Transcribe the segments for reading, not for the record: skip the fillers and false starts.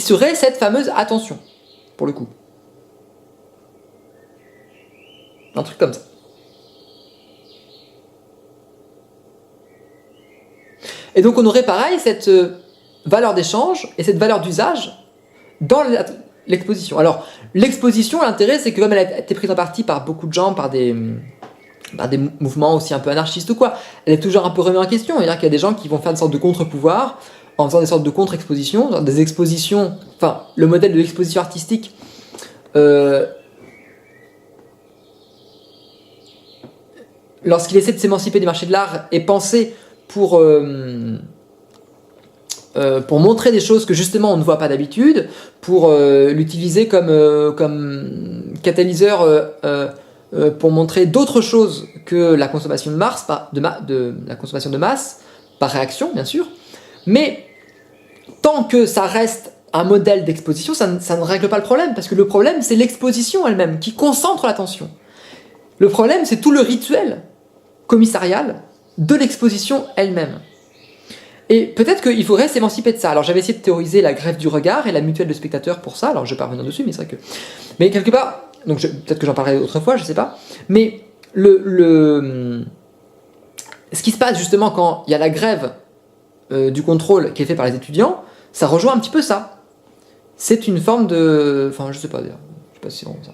serait cette fameuse attention, pour le coup. Un truc comme ça. Et donc on aurait pareil cette valeur d'échange et cette valeur d'usage dans l'exposition. Alors l'exposition, l'intérêt c'est que comme elle a été prise en partie par beaucoup de gens, par des mouvements aussi un peu anarchistes ou quoi, elle est toujours un peu remise en question. C'est-à-dire qu'il y a des gens qui vont faire une sorte de contre-pouvoir en faisant des sortes de contre-expositions, des expositions, enfin le modèle de l'exposition artistique lorsqu'il essaie de s'émanciper du marché de l'art est pensé pour montrer des choses que justement on ne voit pas d'habitude, pour l'utiliser comme catalyseur pour montrer d'autres choses que la consommation de masse, la consommation de masse, par réaction bien sûr, mais tant que ça reste un modèle d'exposition, ça ne règle pas le problème, parce que le problème c'est l'exposition elle-même qui concentre l'attention. Le problème c'est tout le rituel commissarial de l'exposition elle-même. Et peut-être qu'il faudrait s'émanciper de ça. Alors j'avais essayé de théoriser la greffe du regard et la mutuelle de spectateurs pour ça, alors je vais pas revenir dessus, mais c'est vrai que... Mais quelque part, donc peut-être que j'en parlerai autrefois, je sais pas, mais ce qui se passe justement quand il y a la grève du contrôle qui est fait par les étudiants, ça rejoint un petit peu ça. C'est une forme de... Enfin, je sais pas d'ailleurs, je sais pas si c'est vraiment ça.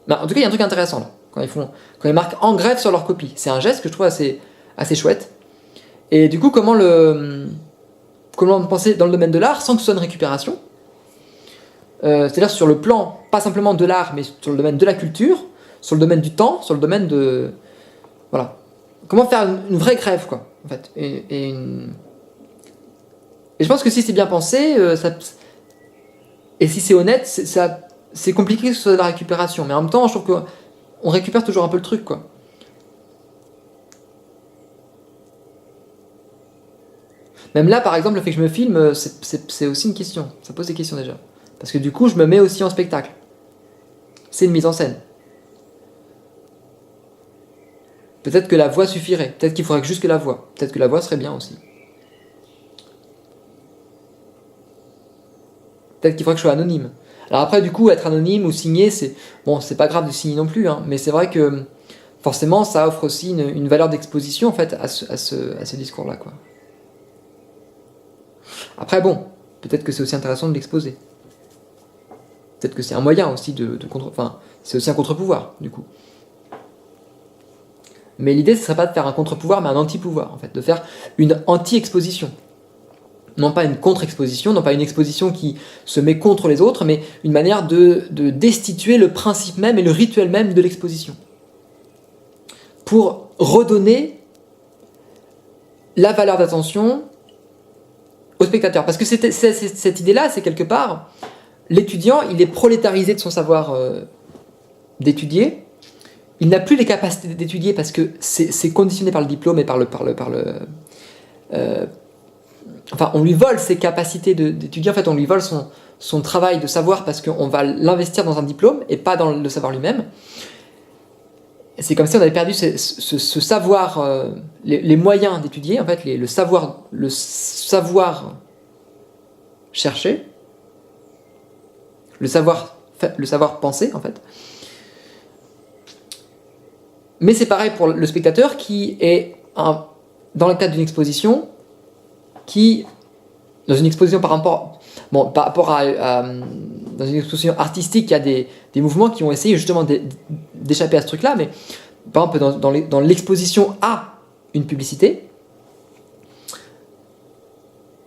Ben, en tout cas, il y a un truc intéressant là, quand ils marquent en grève sur leur copie. C'est un geste que je trouve assez chouette. Et du coup, comment penser dans le domaine de l'art sans que ce soit une récupération, c'est-à-dire sur le plan, pas simplement de l'art, mais sur le domaine de la culture, sur le domaine du temps, sur le domaine de... Voilà. Comment faire une vraie grève, quoi, en fait. Et je pense que si c'est bien pensé, et si c'est honnête, c'est compliqué que ce soit de la récupération. Mais en même temps, je trouve qu'on récupère toujours un peu le truc, quoi. Même là, par exemple, le fait que je me filme, c'est aussi une question. Ça pose des questions déjà. Parce que du coup, je me mets aussi en spectacle. C'est une mise en scène. Peut-être que la voix suffirait. Peut-être qu'il faudrait juste que la voix. Peut-être que la voix serait bien aussi. Peut-être qu'il faudrait que je sois anonyme. Alors après, du coup, être anonyme ou signer, c'est pas grave de signer non plus, hein, mais c'est vrai que forcément, ça offre aussi une valeur d'exposition en fait à ce discours-là, quoi. Après, bon, peut-être que c'est aussi intéressant de l'exposer. Peut-être que c'est un moyen aussi c'est aussi un contre-pouvoir, du coup. Mais l'idée, ce serait pas de faire un contre-pouvoir, mais un anti-pouvoir, en fait, de faire une anti-exposition. Non pas une contre-exposition, non pas une exposition qui se met contre les autres, mais une manière de destituer le principe même et le rituel même de l'exposition. Pour redonner la valeur d'attention au spectateur. Parce que cette idée-là, c'est quelque part, l'étudiant, il est prolétarisé de son savoir d'étudier, il n'a plus les capacités d'étudier parce que c'est conditionné par le diplôme et enfin, on lui vole ses capacités d'étudier, en fait, on lui vole son travail de savoir parce qu'on va l'investir dans un diplôme et pas dans le savoir lui-même. C'est comme si on avait perdu ce savoir, les moyens d'étudier, en fait, le savoir chercher, le savoir penser, en fait. Mais c'est pareil pour le spectateur qui est, dans le cadre d'une exposition, dans une exposition par rapport à dans une exposition artistique, il y a des mouvements qui ont essayé justement d'échapper à ce truc-là, mais par exemple dans l'exposition à une publicité,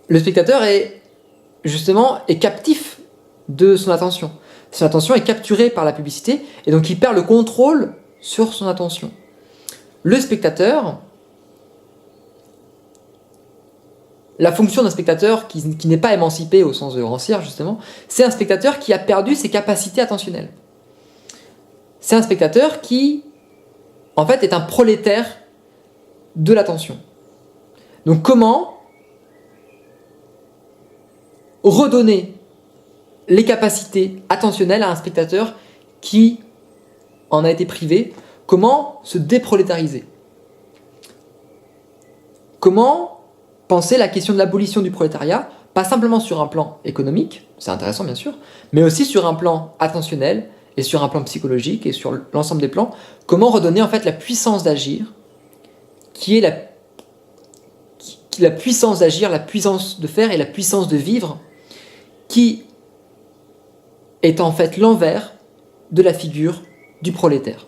le spectateur est captif de son attention. Son attention est capturée par la publicité, et donc il perd le contrôle sur son attention. Le spectateur, la fonction d'un spectateur qui n'est pas émancipé au sens de Rancière, justement, c'est un spectateur qui a perdu ses capacités attentionnelles. C'est un spectateur qui, en fait, est un prolétaire de l'attention. Donc comment redonner les capacités attentionnelles à un spectateur qui en a été privé? Comment se déprolétariser? Comment penser la question de l'abolition du prolétariat pas simplement sur un plan économique, c'est intéressant bien sûr, mais aussi sur un plan attentionnel et sur un plan psychologique et sur l'ensemble des plans, comment redonner en fait la puissance d'agir, qui est la puissance d'agir, la puissance de faire et la puissance de vivre, qui est en fait l'envers de la figure du prolétaire.